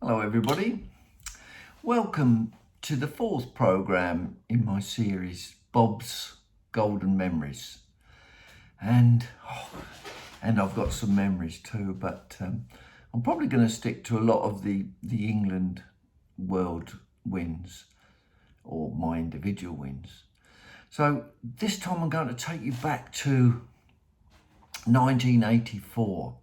Hello everybody, welcome to the fourth programme in my series Bob's Golden Memories, and I've got some memories too, but I'm probably going to stick to a lot of the England world wins or my individual wins. So this time I'm going to take you back to 1984.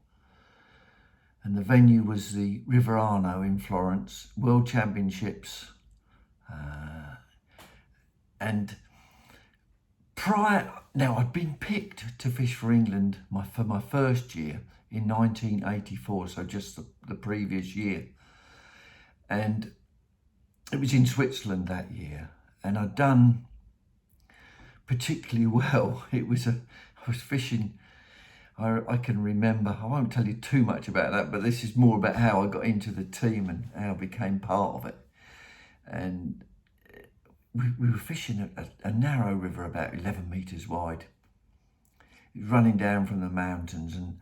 And the venue was the River Arno in Florence, World Championships. And now I'd been picked to fish for England for my first year in 1984, so just the previous year. And it was in Switzerland that year, and I'd done particularly well. I was fishing. I can remember, I won't tell you too much about that, but this is more about how I got into the team and how I became part of it. And we were fishing a narrow river about 11 metres wide. It was running down from the mountains, and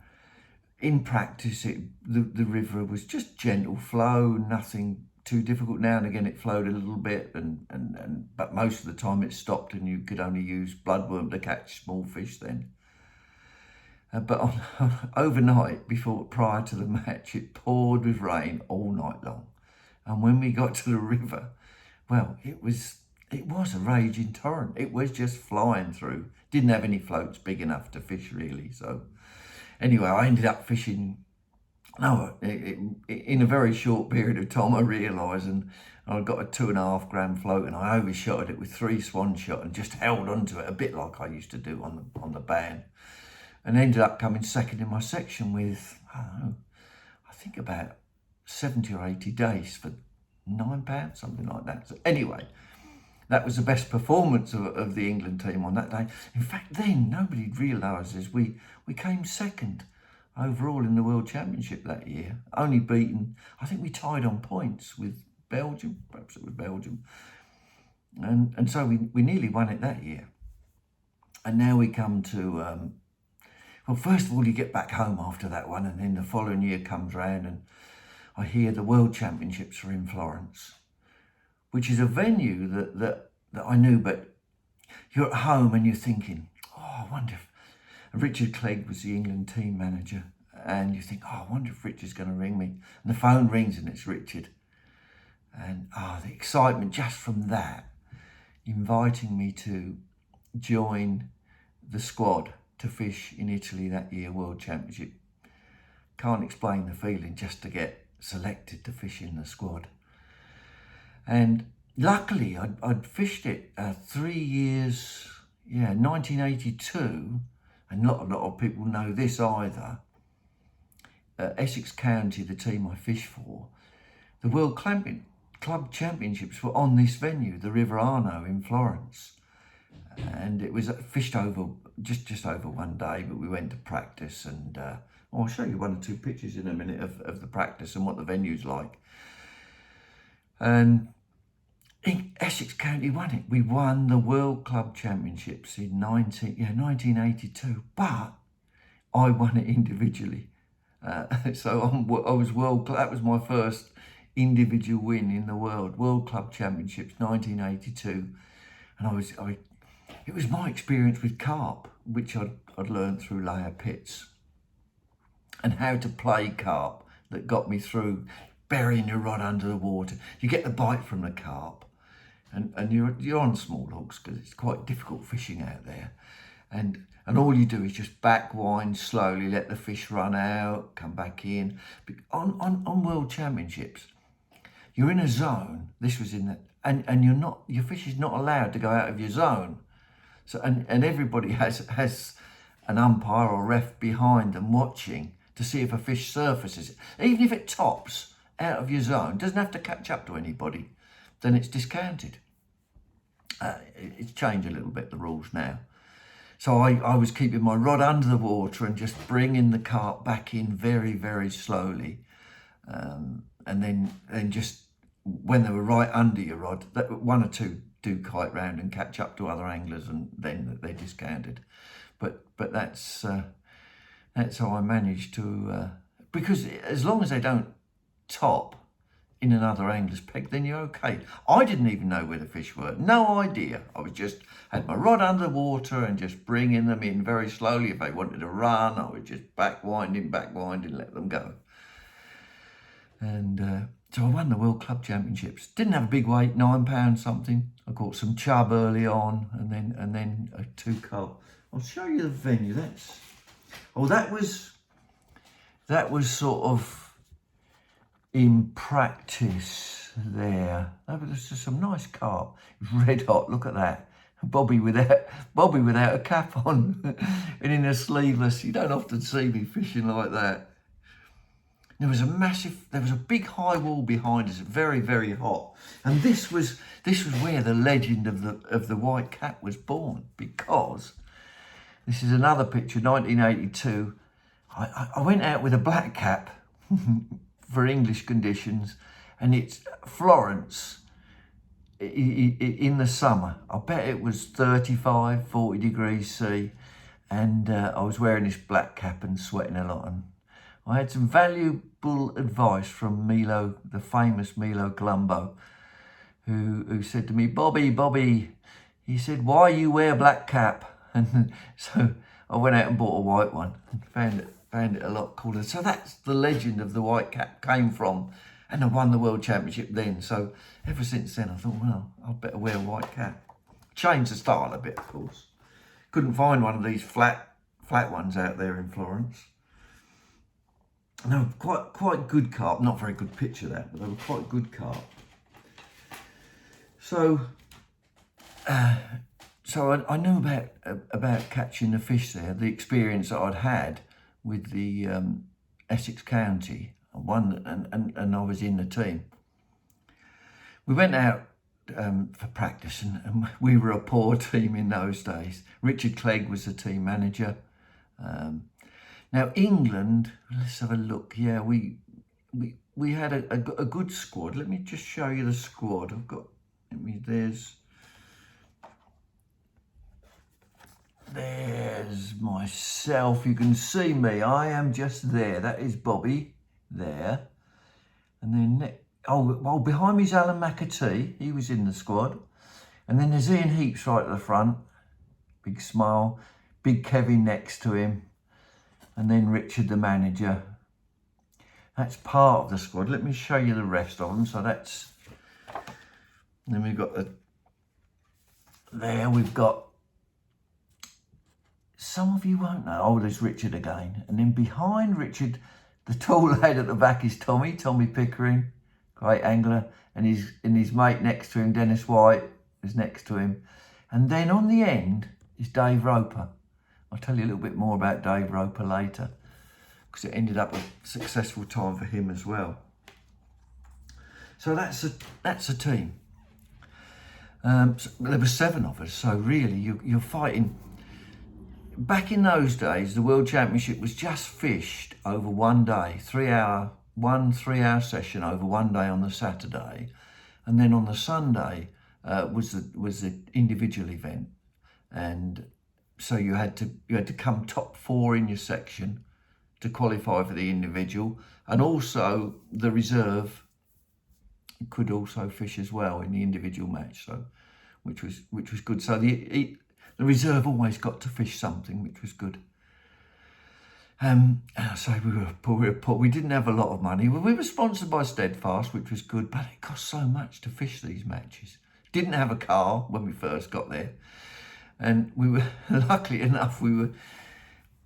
in practice the river was just gentle flow, nothing too difficult. Now and again it flowed a little bit, but most of the time it stopped and you could only use bloodworm to catch small fish then. But overnight, prior to the match, it poured with rain all night long. And when we got to the river, well, it was a raging torrent. It was just flying through. Didn't have any floats big enough to fish really. So anyway, I ended up fishing. No, in a very short period of time, I realised, and I got a 2.5 gram float, and I overshot it with 3 swan shot and just held onto it a bit like I used to do on the ban. And ended up coming second in my section with, I think about 70 or 80 days for £9, something like that. So anyway, that was the best performance of the England team on that day. In fact, then nobody realises we came second overall in the World Championship that year. Only beaten, I think we tied on points with Belgium, perhaps it was Belgium. And so we nearly won it that year. And now we come to... well, first of all, you get back home after that one, and then the following year comes round and I hear the World Championships are in Florence, which is a venue that I knew, but you're at home and you're thinking, oh, I wonder if... Richard Clegg was the England team manager, and you think, oh, I wonder if Richard's going to ring me. And the phone rings and it's Richard. And the excitement just from that, inviting me to join the squad to fish in Italy that year, World Championship. Can't explain the feeling just to get selected to fish in the squad. And luckily I'd fished it 3 years, 1982, and not a lot of people know this either. Essex County, the team I fished for, the World Club Championships were on this venue, the River Arno in Florence. And it was fished over just over one day, but we went to practice, and I'll show you 1 or 2 pictures in a minute of the practice and what the venue's like. And Essex County won it. We won the World Club Championships in 1982, but I won it individually. So I was that was my first individual win in the World Club Championships, 1982, and it was my experience with carp, which I'd learned through layer pits, and how to play carp that got me through burying your rod under the water. You get the bite from the carp, and you're on small hooks because it's quite difficult fishing out there. And all you do is just back wind slowly, let the fish run out, come back in. On World Championships, you're in a zone. This was in that, and your fish is not allowed to go out of your zone. So and everybody has an umpire or ref behind them watching to see if a fish surfaces. Even if it tops out of your zone, doesn't have to catch up to anybody, then it's discounted. It's changed a little bit, the rules now. So I was keeping my rod under the water and just bringing the carp back in very, very slowly. And then just when they were right under your rod, 1 or 2 do kite round and catch up to other anglers, and then they discounted. But that's how I managed to, because as long as they don't top, in another angler's peg, then you're okay. I didn't even know where the fish were. No idea. I was just had my rod under water and just bringing them in very slowly. If they wanted to run, I would just back winding, let them go. And so I won the World Club Championships. Didn't have a big weight, £9 something. I caught some chub early on, and then a 2 carp. I'll show you the venue. That was sort of in practice there. That was just some nice carp. It was red hot. Look at that. Bobby without a cap on and in a sleeveless. You don't often see me fishing like that. There was a big high wall behind us, very, very hot. And this was where the legend of the white cap was born, because this is another picture, 1982. I went out with a black cap for English conditions, and it's Florence in the summer. I bet it was 35, 40 degrees C, and I was wearing this black cap and sweating a lot. And I had some valuable advice from Milo, the famous Milo Colombo, who said to me, Bobby, he said, why you wear black cap? And so I went out and bought a white one and found it a lot cooler. So that's the legend of the white cap came from, and I won the World Championship then. So ever since then, I thought, well, I'll better wear a white cap. Changed the style a bit, of course. Couldn't find one of these flat ones out there in Florence. No, quite good carp. Not very good picture that, but they were quite good carp. So I knew about catching the fish there. The experience that I'd had with the Essex County, and I was in the team. We went out for practice, and we were a poor team in those days. Richard Clegg was the team manager. Now England, let's have a look. Yeah, we had a good squad. Let me just show you the squad. There's myself. You can see me. I am just there. That is Bobby there. And then, behind me is Alan McAtee. He was in the squad. And then there's Ian Heaps right at the front. Big smile. Big Kevin next to him. And then Richard, the manager. That's part of the squad. Let me show you the rest of them. So that's... Then we've got we've got... Some of you won't know. Oh, there's Richard again. And then behind Richard, the tall lad at the back is Tommy Pickering, great angler. And his mate next to him, Dennis White, is next to him. And then on the end is Dave Roper. I'll tell you a little bit more about Dave Roper later, because it ended up a successful time for him as well. So that's a team. So there were 7 of us. So really, you're fighting. Back in those days, the World Championship was just fished over one day, 3-hour session over one day on the Saturday, and then on the Sunday was the individual event, and so you had to come top 4 in your section to qualify for the individual, and also the reserve could also fish as well in the individual match. So, which was good. So the reserve always got to fish something, which was good. So we were poor. We didn't have a lot of money. We were sponsored by Steadfast, which was good, but it cost so much to fish these matches. Didn't have a car when we first got there, and we were luckily enough we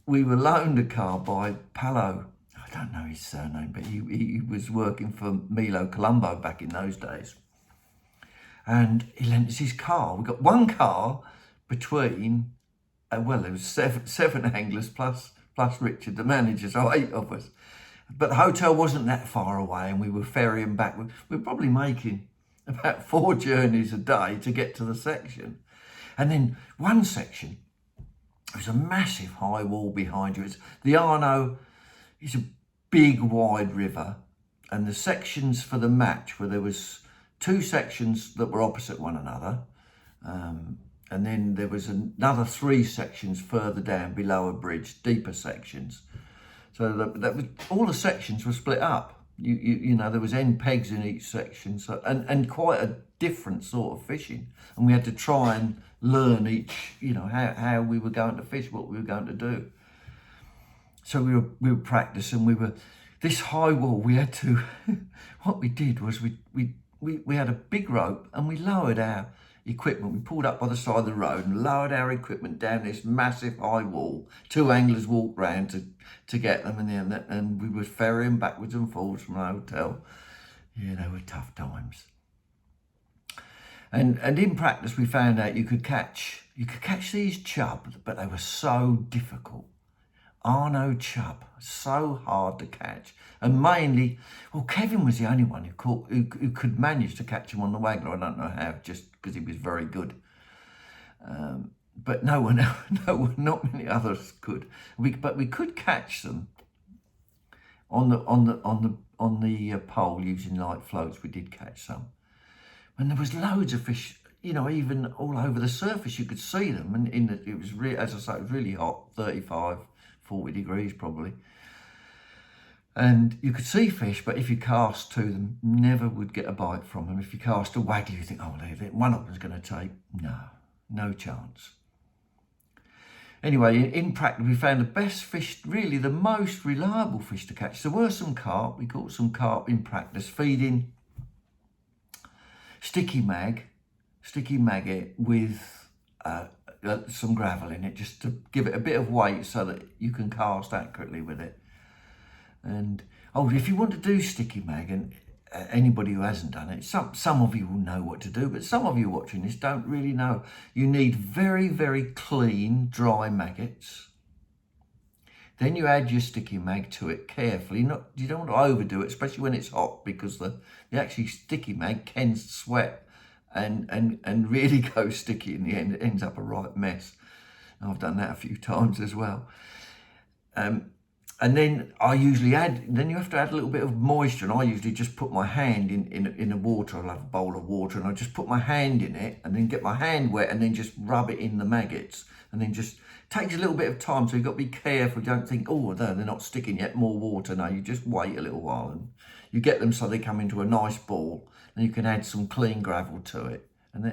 were loaned a car by Paolo. I don't know his surname, but he was working for Milo Colombo back in those days, and he lent us his car. We got one car between, there was seven anglers plus Richard, the manager, so 8 of us. But the hotel wasn't that far away, and we were ferrying back. We were probably making about 4 journeys a day to get to the section. And then one section, there's a massive high wall behind you. It's the Arno. It's a big, wide river, and the sections for the match, where there was 2 sections that were opposite one another, and then there was another 3 sections further down below a bridge, deeper sections. So that was, all the sections were split up. You know, there was end pegs in each section, so and quite a different sort of fishing, and we had to try and learn each, you know, how we were going to fish, what we were going to do. So we were practicing. This high wall. We had to. What we did was we had a big rope and we lowered our equipment. We pulled up by the side of the road and lowered our equipment down this massive high wall. 2 anglers walked round to get them, and we were ferrying backwards and forwards from the hotel. Yeah, they were tough times. And in practice, we found out you could catch these chub, but they were so difficult. Arno chub, so hard to catch, and mainly, well, Kevin was the only one who could manage to catch him on the waggler. I don't know how, just because he was very good. But no one, not many others could. But we could catch them on the pole using light floats. We did catch some, and there was loads of fish. You know, even all over the surface, you could see them, and it was as I say, it was really hot, 35. 40 degrees probably, and you could see fish, but if you cast to them, never would get a bite from them. If you cast a waggler, you think, oh, one of them's going to take. No chance. Anyway, in practice, we found the best fish, really the most reliable fish to catch. There were some carp. We caught some carp in practice, feeding sticky maggot with some gravel in it, just to give it a bit of weight so that you can cast accurately with it. And if you want to do sticky mag, and anybody who hasn't done it, some of you will know what to do, but some of you watching this don't really know. You need very, very clean, dry maggots. Then you add your sticky mag to it carefully. You don't want to overdo it, especially when it's hot, because the actually sticky mag can sweat and really go sticky in the end. It ends up a right mess. I've done that a few times as well. And then you have to add a little bit of moisture, and I usually just put my hand in the water. I'll have a bowl of water, and I just put my hand in it, and then get my hand wet, and then just rub it in the maggots, and then just takes a little bit of time. So you've got to be careful. Don't think, oh, they're not sticking yet, more water. No, you just wait a little while, and you get them so they come into a nice ball. And you can add some clean gravel to it, and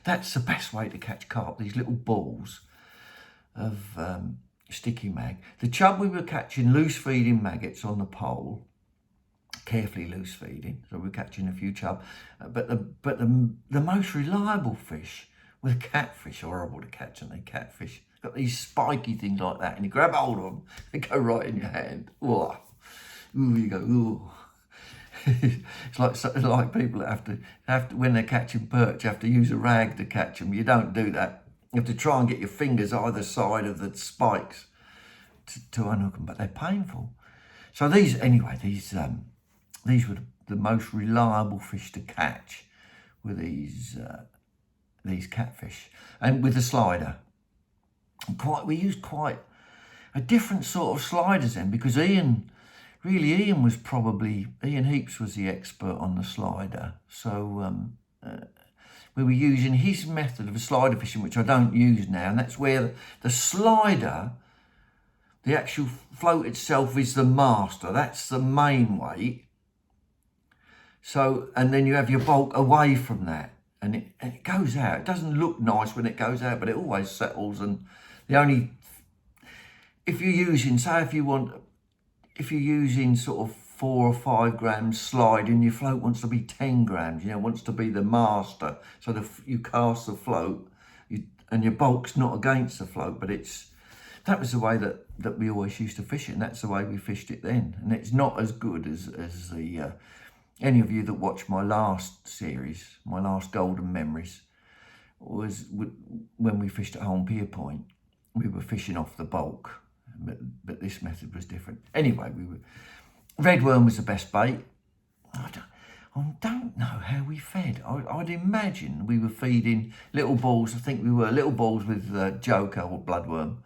that's the best way to catch carp, these little balls of sticky mag. The chub, we were catching loose feeding maggots on the pole, carefully loose feeding, so we're catching a few chub, but the most reliable fish were catfish. Horrible to catch, and they catfish got these spiky things like that, and you grab hold of them, they go right in your hand. Ooh, you go, ooh. It's like people that have to when they're catching perch, have to use a rag to catch them. You don't do that. You have to try and get your fingers either side of the spikes to unhook them, but they're painful. So these were the most reliable fish to catch, were these catfish, and with the slider. We used quite a different sort of sliders then, because Ian Heaps was the expert on the slider. So we were using his method of slider fishing, which I don't use now. And that's where the slider, the actual float itself, is the master. That's the main weight. So, and then you have your bulk away from that. And it goes out. It doesn't look nice when it goes out, but it always settles. And if you're using sort of 4 or 5 grams sliding, your float wants to be 10 grams, wants to be the master. So you cast the float and your bulk's not against the float, but that was the way that we always used to fish it, and that's the way we fished it then. And it's not as good as any of you that watched my last series, my last Golden Memories, was when we fished at Home Pier Point. We were fishing off the bulk, but this method was different. Anyway, red worm was the best bait. I don't know how we fed. I'd imagine we were feeding little balls. I think we were little balls with joker or bloodworm,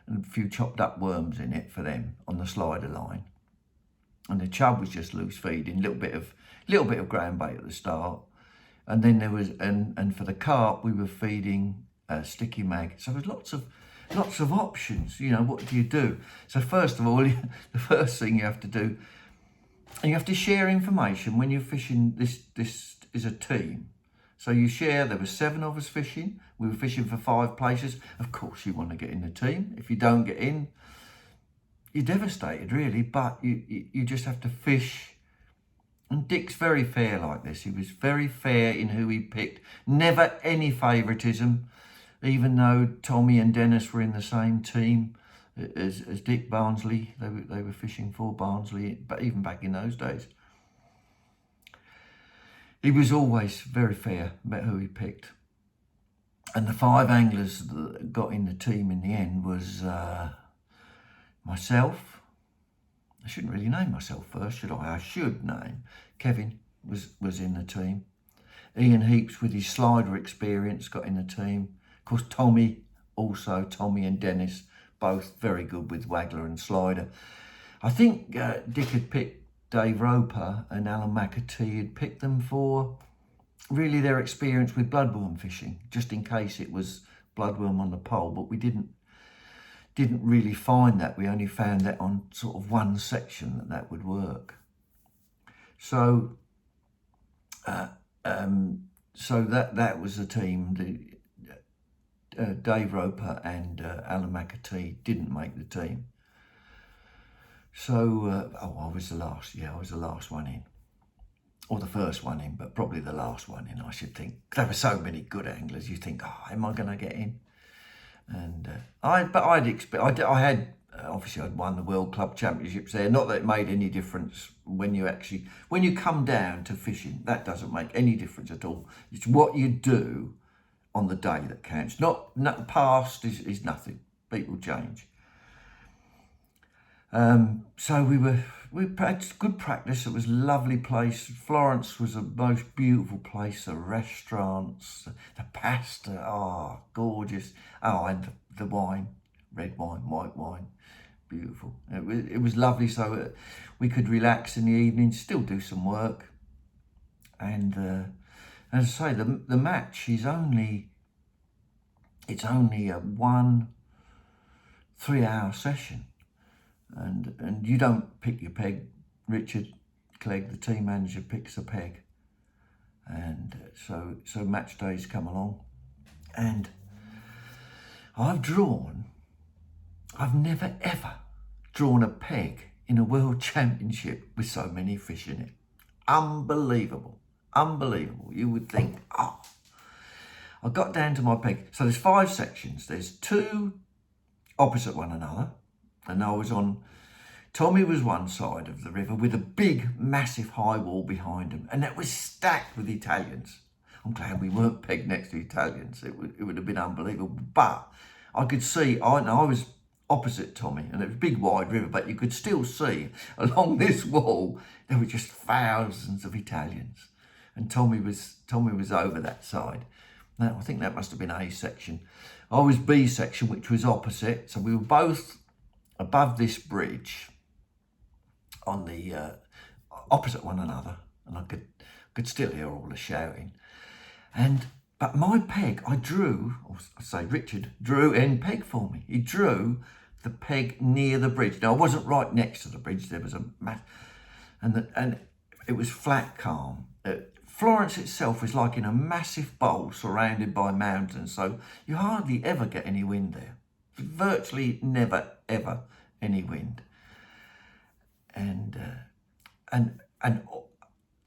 and a few chopped up worms in it for them on the slider line. And the chub was just loose feeding, little bit of ground bait at the start, and then there was and for the carp we were feeding sticky mag. So there's lots of options. What do you do? So first of all, the first thing you have to do And you have to share information when you're fishing. This is a team. So you share, there were 7 of us fishing. We were fishing for 5 places. Of course, you want to get in the team. If you don't get in, you're devastated, really. But you just have to fish. And Dick's very fair like this. He was very fair in who he picked. Never any favouritism, even though Tommy and Dennis were in the same team as Dick Barnsley. They were fishing for Barnsley, but even back in those days. He was always very fair about who he picked. And the 5 anglers that got in the team in the end was myself. I shouldn't really name myself first, should I? I should name. Kevin was in the team. Ian Heaps, with his slider experience, got in the team. Of course, Tommy and Dennis, both very good with waggler and slider. I think Dick had picked Dave Roper and Alan McAtee had picked them for really their experience with bloodworm fishing, just in case it was bloodworm on the pole, but we didn't really find that. We only found that on sort of one section that would work. So so that was the team. Dave Roper and Alan McAtee didn't make the team. So, I was the last. Yeah, I was the last one in. Or the first one in, but probably the last one in, I should think. There were so many good anglers. You think, am I going to get in? And obviously I'd won the World Club Championships there. Not that it made any difference when you come down to fishing. That doesn't make any difference at all. It's what you do on the day that counts. Not past is nothing. People change. So we had good practice. It was a lovely place. Florence was the most beautiful place. The restaurants, the pasta, gorgeous. And the wine, red wine, white wine, beautiful. It was lovely. So we could relax in the evening, still do some work. And as I say, the match is only a 1 3-hour session. And you don't pick your peg. Richard Clegg, the team manager, picks a peg. And so match days come along. And I've never ever drawn a peg in a world championship with so many fish in it. Unbelievable. You would think, I got down to my peg. So there's 5 sections. There's 2 opposite one another. And Tommy was one side of the river with a big, massive high wall behind him. And that was stacked with Italians. I'm glad we weren't pegged next to Italians. It would have been unbelievable. But I could see, I was opposite Tommy, and it was a big, wide river, but you could still see along this wall, there were just thousands of Italians. And Tommy was over that side. Now, I think that must have been A section. I was B section, which was opposite. So we were both above this bridge on the opposite one another, and I could still hear all the shouting. But my peg, Richard drew end peg for me. He drew the peg near the bridge. Now I wasn't right next to the bridge. There was and it was flat calm. Florence itself is like in a massive bowl surrounded by mountains, so you hardly ever get any wind there. Virtually never ever any wind. And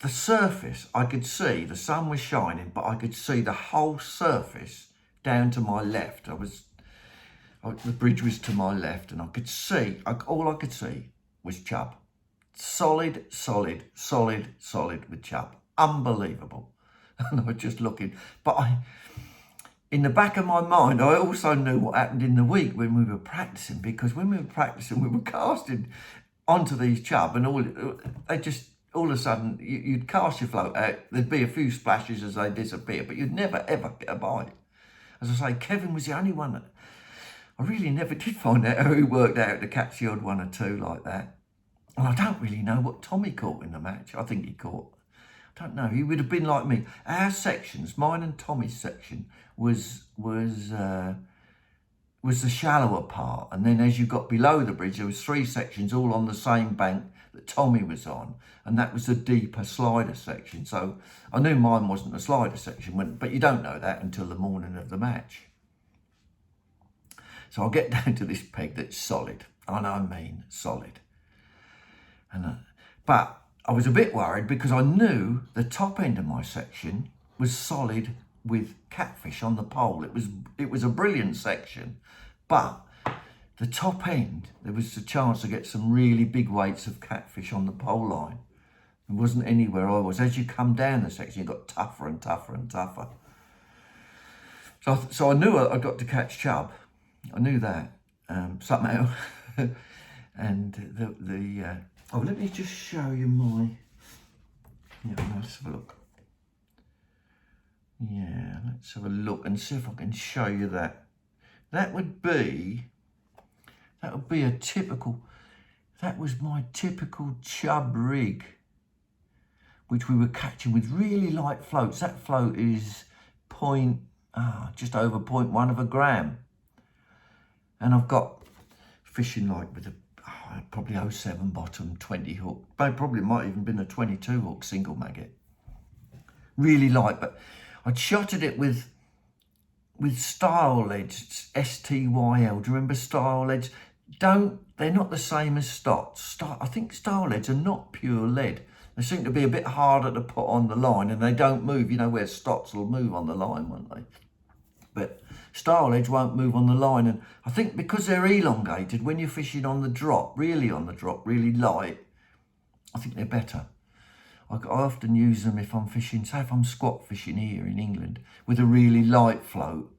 the surface, I could see, the sun was shining, but I could see the whole surface down to my left. The bridge was to my left, and I could see, all I could see was chub. Solid with chub. Unbelievable. And I was just looking. But in the back of my mind, I also knew what happened in the week when we were practicing, because when we were practicing, we were casting onto these chub, and all of a sudden, you'd cast your float out, there'd be a few splashes as they disappear, but you'd never, ever get a bite. As I say, Kevin was the only one that I really never did find out how he worked out to catch the odd 1 or 2 like that. And I don't really know what Tommy caught in the match. I think he caught, I don't know, he would have been like me. Our sections, mine and Tommy's section, was the shallower part. And then as you got below the bridge, there was 3 sections all on the same bank that Tommy was on, and that was the deeper slider section. So I knew mine wasn't a slider section, but you don't know that until the morning of the match. So I'll get down to this peg that's solid, and I mean solid. But I was a bit worried because I knew the top end of my section was solid with catfish on the pole. It was a brilliant section, but the top end, there was a chance to get some really big weights of catfish on the pole line. There wasn't anywhere I was. As you come down the section, it got tougher and tougher and tougher. So I knew I got to catch chub. I knew that somehow. And oh, let me just show you my. Yeah, let's have a look. Yeah, let's have a look and see if I can show you that. That would be a typical. That was my typical chub rig, which we were catching with really light floats. That float is just over 0.1 of a gram. And I've got fishing like with a probably 07 bottom 20 hook. Probably might even been a 22 hook single maggot. Really light, but I'd shotted it with style leads, STYL. Do you remember style leads? They're not the same as Stots. I think style leads are not pure lead. They seem to be a bit harder to put on the line, and they don't move. You know where Stots will move on the line, won't they? But style edge won't move on the line, and I think because they're elongated, when you're fishing on the drop, really light, I think they're better. I often use them if I'm fishing, say if I'm squat fishing here in England with a really light float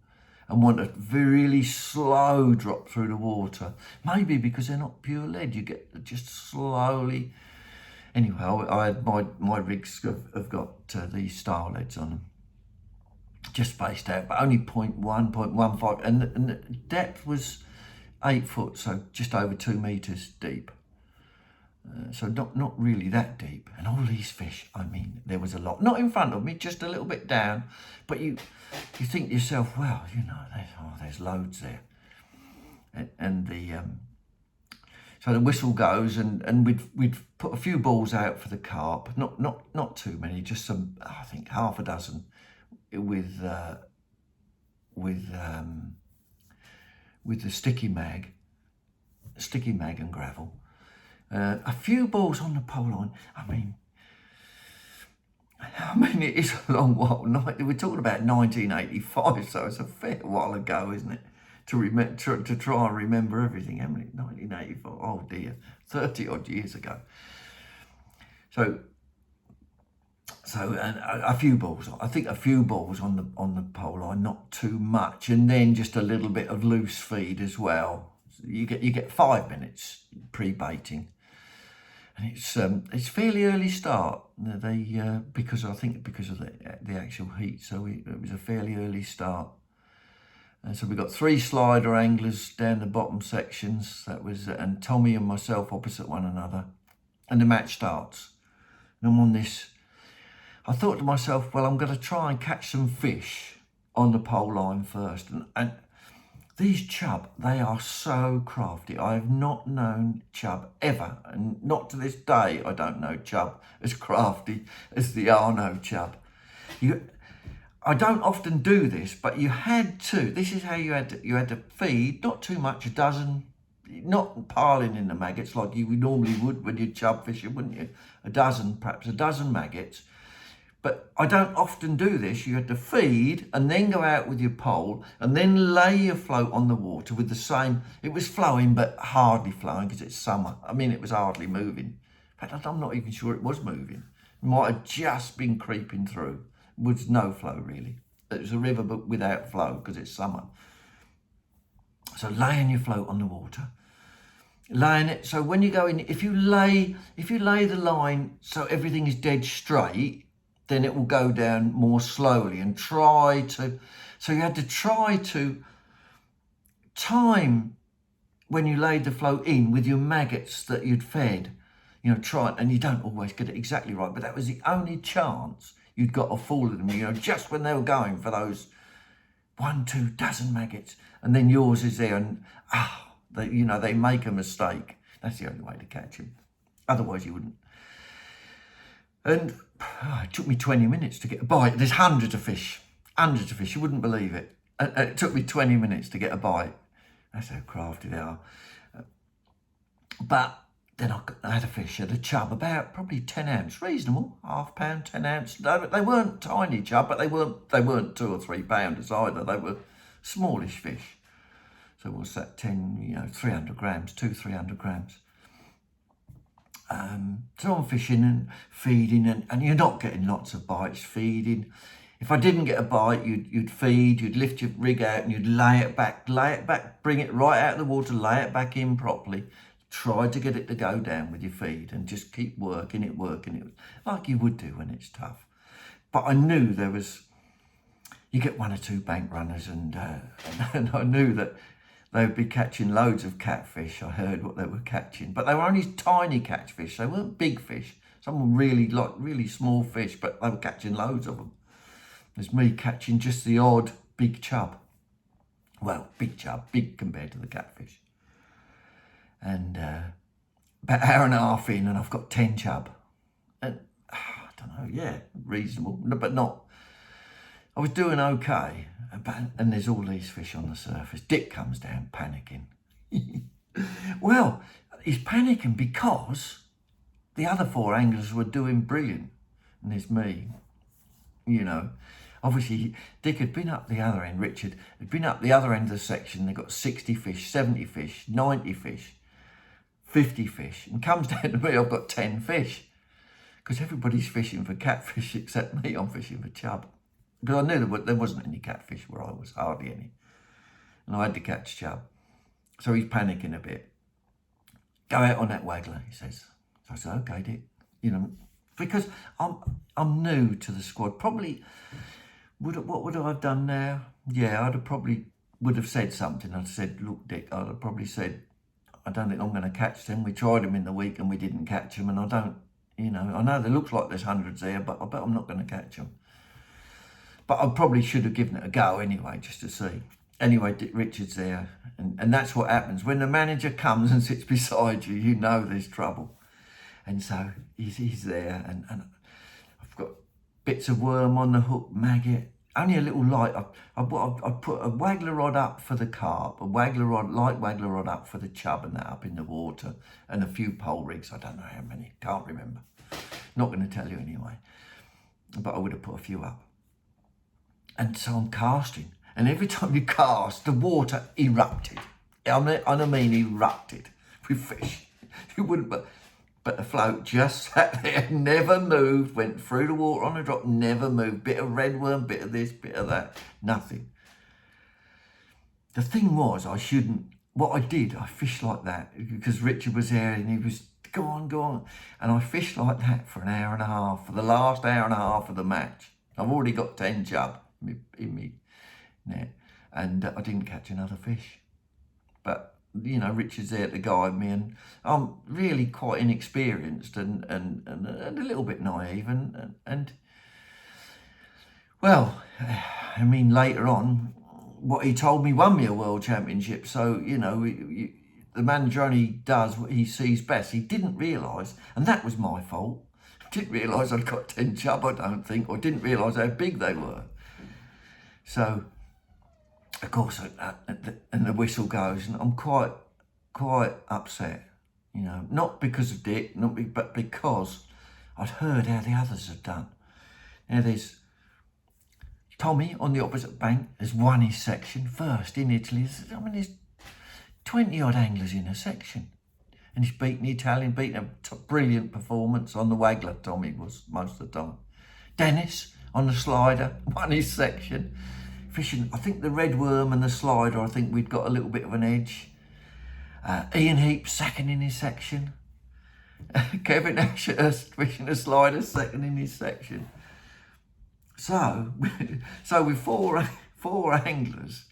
and want a really slow drop through the water. Maybe because they're not pure lead, you get just slowly. Anyway, I had my rigs have got these style leads on them. Just spaced out, but only 0.1, 0.15, and the depth was 8 foot, so just over 2 meters deep. So not really that deep. And all these fish, I mean, there was a lot, not in front of me, just a little bit down. But you think to yourself, well, you know, there's loads there. And so the whistle goes, and we'd put a few balls out for the carp, not too many, just some, I think half a dozen. With the sticky mag and gravel, a few balls on the pole line. I mean, it is a long while. We're talking about 1985, so it's a fair while ago, isn't it? To try and remember everything. How many? 1985. Oh dear, 30 odd years ago. So and a few balls. I think a few balls on the pole line, not too much, and then just a little bit of loose feed as well. You get 5 minutes pre-baiting, and it's fairly early start. Because of the actual heat, so it was a fairly early start. And so we got 3 slider anglers down the bottom sections. That was and Tommy and myself opposite one another, and the match starts. And I'm on this. I thought to myself, well, I'm going to try and catch some fish on the pole line first. And these chub, they are so crafty. I have not known chub ever, and not to this day, I don't know chub as crafty as the Arno chub. I don't often do this, but you had to. This is how you had to feed, not too much, a dozen, not piling in the maggots like you normally would when you're chub fishing, wouldn't you? Perhaps a dozen maggots. But I don't often do this. You had to feed and then go out with your pole and then lay your float on the water with the same. It was flowing, but hardly flowing because it's summer. I mean, it was hardly moving. In fact, I'm not even sure it was moving. It might have just been creeping through. It was no flow, really. It was a river, but without flow because it's summer. So laying your float on the water. Laying it, so when you go in, if you lay the line so everything is dead straight, then it will go down more slowly and so you had to try to time when you laid the float in with your maggots that you'd fed, and you don't always get it exactly right, but that was the only chance you'd got of fooling them, just when they were going for those 1-2 dozen maggots, and then yours is there, and they make a mistake. That's the only way to catch him. Otherwise you wouldn't. And it took me 20 minutes to get a bite. There's hundreds of fish, you wouldn't believe it. And it took me 20 minutes to get a bite. That's how crafty they are. But then I had a fish, had a chub, about probably 10 ounce, reasonable, £1/2, 10 ounce. They weren't tiny chub, but they weren't 2 or 3 pounders either. They were smallish fish. So what's that, 300 grams, 300 grams. So I'm fishing and feeding, and you're not getting lots of bites feeding. If I didn't get a bite, you'd feed, you'd lift your rig out and you'd lay it back, bring it right out of the water, lay it back in properly. Try to get it to go down with your feed and just keep working it, like you would do when it's tough. But I knew you get 1 or 2 bank runners, and I knew that they would be catching loads of catfish. I heard what they were catching, but they were only tiny catfish. They weren't big fish. Some were really small fish, but they were catching loads of them. There's me catching just the odd big chub. Well, big chub, big compared to the catfish. And about an hour and a half in, and I've got 10 chub. And I don't know, yeah, reasonable, but not. I was doing okay, and there's all these fish on the surface. Dick comes down panicking. Well, he's panicking because the other 4 anglers were doing brilliant, and there's me, Obviously, Dick had been up the other end, Richard had been up the other end of the section. They got 60 fish, 70 fish, 90 fish, 50 fish, and comes down to me, I've got 10 fish. Because everybody's fishing for catfish except me, I'm fishing for chub. Because I knew there wasn't any catfish where I was, hardly any. And I had to catch chub. So he's panicking a bit. Go out on that waggler, he says. So I said, okay, Dick. Because I'm new to the squad. Probably, what would I have done now? Yeah, would have said something. I'd said, look, Dick, I'd have probably said, I don't think I'm going to catch them. We tried them in the week and we didn't catch them. And I don't, I know there looks like there's hundreds there, but I bet I'm not going to catch them. But I probably should have given it a go anyway, just to see. Anyway, Dick Richard's there. And that's what happens. When the manager comes and sits beside you, you know there's trouble. And so he's there. And I've got bits of worm on the hook, maggot. Only a little light. I put a waggler rod up for the carp, light waggler rod up for the chub, and that up in the water, and a few pole rigs. I don't know how many, can't remember. Not going to tell you anyway. But I would have put a few up. And so I'm casting, and every time you cast, the water erupted. I mean erupted with fish. You wouldn't, but the float just sat there, never moved, went through the water on a drop, never moved. Bit of red worm, bit of this, bit of that, nothing. The thing was, what I did, I fished like that because Richard was there and he was, go on. And I fished like that for an hour and a half, for the last hour and a half of the match. I've already got 10 chub in me net, and I didn't catch another fish. But Richard's there to guide me, and I'm really quite inexperienced and a little bit naive, and well, I mean, later on, what he told me won me a world championship. So the manager only does what he sees best. He didn't realise, and that was my fault. Didn't realise I'd got 10 chub, I don't think, or didn't realise how big they were. So, of course, and the whistle goes, and I'm quite upset, not because of Dick, but because I'd heard how the others had done. Now there's Tommy on the opposite bank has won his section first in Italy. There's 20 odd anglers in a section, and he's beaten the Italian, a brilliant performance on the waggler. Tommy was most of the time. Dennis on the slider won his section. Fishing, I think the red worm and the slider, I think we'd got a little bit of an edge. Ian Heap second in his section. Kevin Ashurst fishing a slider second in his section. So with four anglers,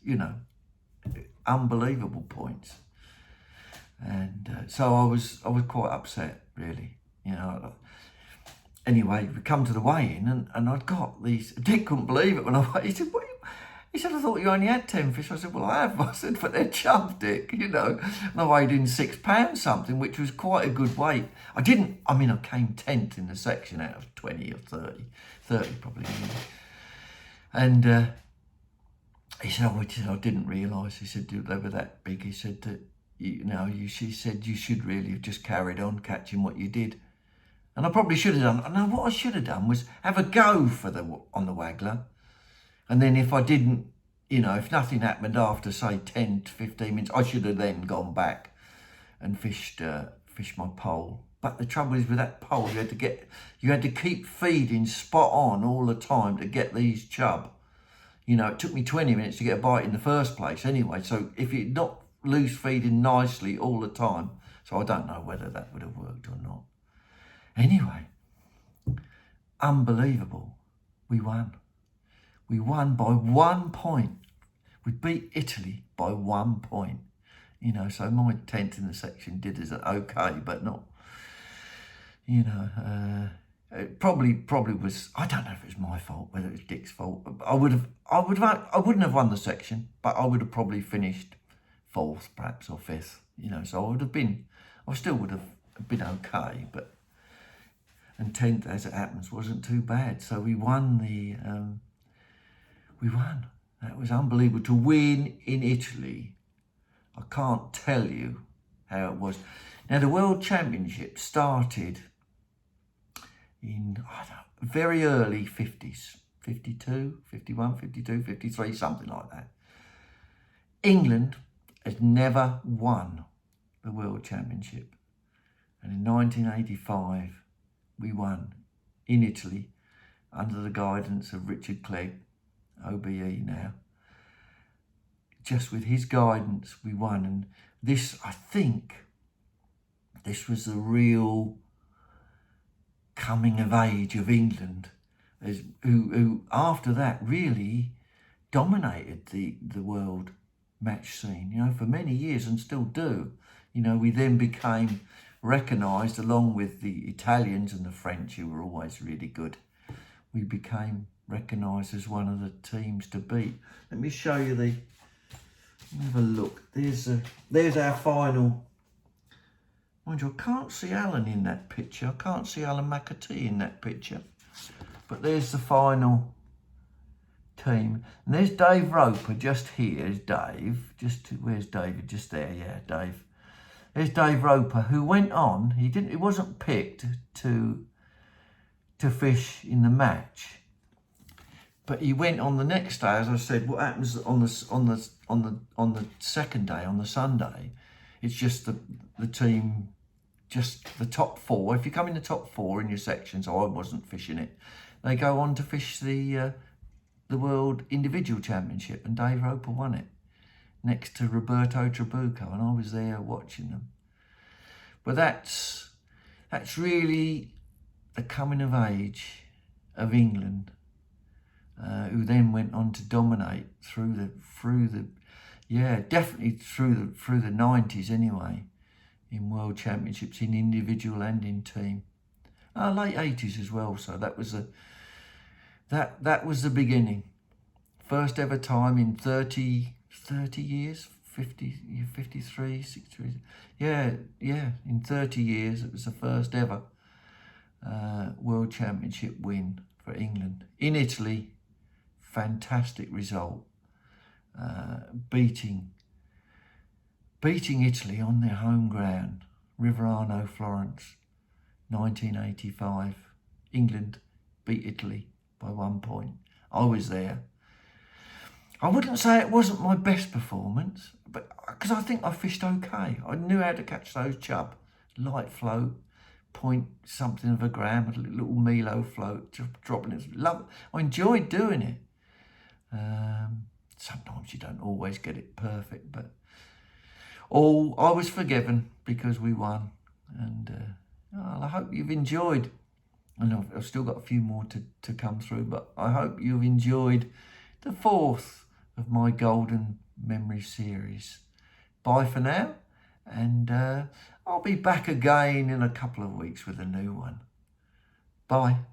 unbelievable points. And so I was quite upset, really. Anyway, we come to the weigh-in, and I'd got these. Dick couldn't believe it when I weighed. He said, He said, I thought you only had 10 fish. I said, well, I have. I said, but they're chub, Dick, you know. And I weighed in 6 pounds something, which was quite a good weight. I came 10th in the section out of 20 or 30. 30 probably. And he said, I didn't realise. He said, they were that big. He said that, she said you should really have just carried on catching what you did. And I probably should have done. No, what I should have done was have a go on the waggler. And then if I didn't, if nothing happened after, say, 10 to 15 minutes, I should have then gone back and fished my pole. But the trouble is with that pole, you had to keep feeding spot on all the time to get these chub. It took me 20 minutes to get a bite in the first place anyway. So if you're not loose feeding nicely all the time, so I don't know whether that would have worked or not. Anyway, unbelievable. We won. We won by 1 point. We beat Italy by 1 point. So my 10th in the section did as okay, but not, it probably was, I don't know if it was my fault, whether it was Dick's fault. I wouldn't have won the section, but I would have probably finished 4th perhaps or 5th, so I still would have been okay, but, and 10th, as it happens, wasn't too bad. So we won we won. That was unbelievable to win in Italy. I can't tell you how it was. Now, the World Championship started in, very early 50s, 52, 51, 52, 53, something like that. England has never won the World Championship. And in 1985, we won in Italy under the guidance of Richard Clegg, OBE now. Just with his guidance, we won. And this, I think, this was the real coming of age of England, who after that really dominated the world match scene, for many years and still do. We then became recognised, along with the Italians and the French, who were always really good. We became recognised as one of the teams to beat. Let me show you have a look. There's our final. Mind you, I can't see Alan in that picture. I can't see Alan McAtee in that picture. But there's the final team. And there's Dave Roper just here. Is Dave. Where's David? Just there, yeah, Dave. There's Dave Roper, who went on. He wasn't picked to fish in the match, but he went on the next day. As I said, what happens on the second day, on the Sunday, it's just the team, just the top 4. If you come in the top 4 in your section, so I wasn't fishing it, they go on to fish the World Individual Championship, and Dave Roper won it next to Roberto Trabucco, and I was there watching them. But that's really the coming of age of England, who then went on to dominate definitely through the 90s anyway, in World Championships, in individual and in team. Late 80s as well. So that was the beginning. First ever time in 30 years, 53, 63. Yeah, in 30 years, it was the first ever World Championship win for England. In Italy, fantastic result. Beating Italy on their home ground, River Arno, Florence, 1985. England beat Italy by 1 point. I was there. I wouldn't say it wasn't my best performance, but because I think I fished okay. I knew how to catch those chub, light float, point something of a gram, a little Milo float, just dropping it. I enjoyed doing it. Sometimes you don't always get it perfect, but I was forgiven because we won. And I hope you've enjoyed. And I've still got a few more to come through, but I hope you've enjoyed the 4th of my Golden Memory series. Bye for now, and I'll be back again in a couple of weeks with a new one. Bye.